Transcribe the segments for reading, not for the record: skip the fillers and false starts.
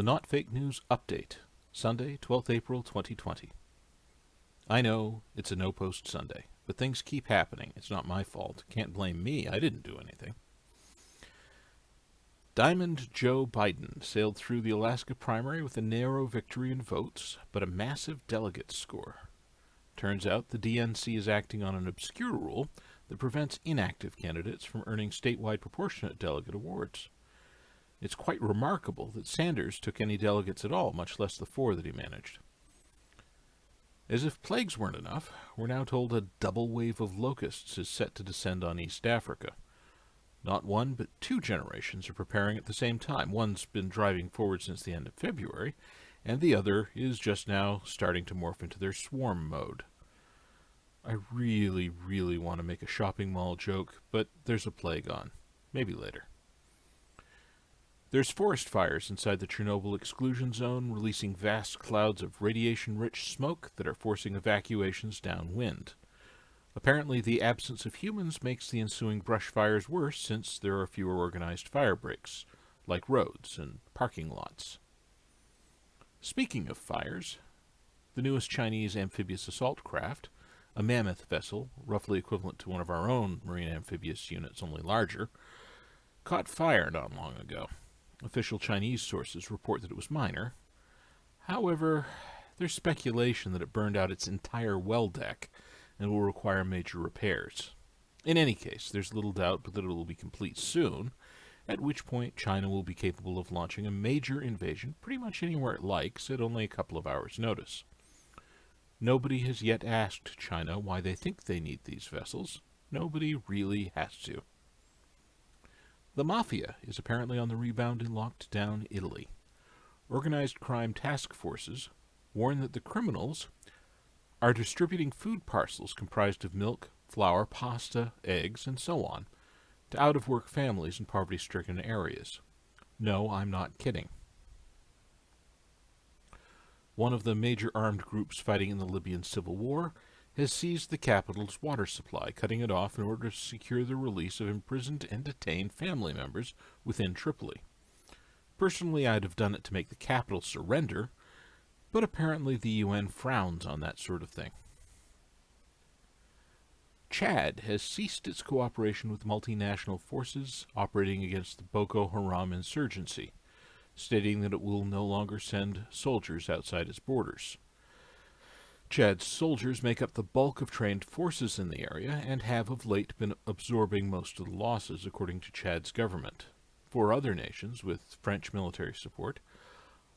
The Not Fake News Update, Sunday, 12th April 2020. I know it's a no-post Sunday, but things keep happening. It's not my fault. Can't blame me. I didn't do anything. Diamond Joe Biden sailed through the Alaska primary with a narrow victory in votes, but a massive delegate score. Turns out the DNC is acting on an obscure rule that prevents inactive candidates from earning statewide proportionate delegate awards. It's quite remarkable that Sanders took any delegates at all, much less the 4 that he managed. As if plagues weren't enough, we're now told a double wave of locusts is set to descend on East Africa. Not one, but 2 generations are preparing at the same time. One's been driving forward since the end of February, and the other is just now starting to morph into their swarm mode. I really want to make a shopping mall joke, but there's a plague on. Maybe later. There's forest fires inside the Chernobyl exclusion zone, releasing vast clouds of radiation-rich smoke that are forcing evacuations downwind. Apparently, the absence of humans makes the ensuing brush fires worse since there are fewer organized fire breaks, like roads and parking lots. Speaking of fires, the newest Chinese amphibious assault craft, a mammoth vessel, roughly equivalent to one of our own marine amphibious units, only larger, caught fire not long ago. Official Chinese sources report that it was minor. However, there's speculation that it burned out its entire well deck and will require major repairs. In any case, there's little doubt that it will be complete soon, at which point China will be capable of launching a major invasion pretty much anywhere it likes at only a couple of hours' notice. Nobody has yet asked China why they think they need these vessels. Nobody really has to. The Mafia is apparently on the rebound in locked-down Italy. Organized crime task forces warn that the criminals are distributing food parcels comprised of milk, flour, pasta, eggs, and so on to out-of-work families in poverty-stricken areas. No, I'm not kidding. One of the major armed groups fighting in the Libyan civil war has seized the capital's water supply, cutting it off in order to secure the release of imprisoned and detained family members within Tripoli. Personally, I'd have done it to make the capital surrender, but apparently the UN frowns on that sort of thing. Chad has ceased its cooperation with multinational forces operating against the Boko Haram insurgency, stating that it will no longer send soldiers outside its borders. Chad's soldiers make up the bulk of trained forces in the area and have of late been absorbing most of the losses, according to Chad's government. 4 other nations, with French military support,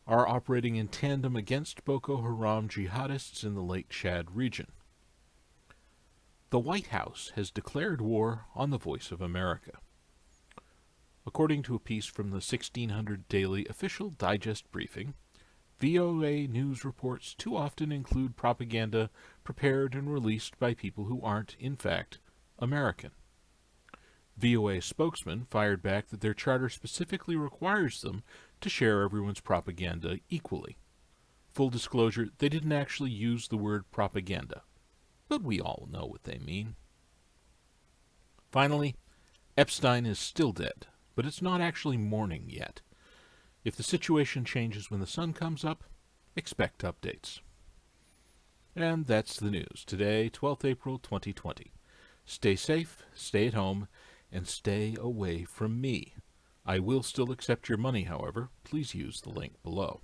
are operating in tandem against Boko Haram jihadists in the Lake Chad region. The White House has declared war on the Voice of America. According to a piece from the 1600 Daily Official Digest Briefing, VOA news reports too often include propaganda prepared and released by people who aren't, in fact, American. VOA spokesman fired back that their charter specifically requires them to share everyone's propaganda equally. Full disclosure, they didn't actually use the word propaganda, but we all know what they mean. Finally, Epstein is still dead, but it's not actually morning yet. If the situation changes when the sun comes up, expect updates. And that's the news. Today, 12th April 2020. Stay safe, stay at home, and stay away from me. I will still accept your money, however. Please use the link below.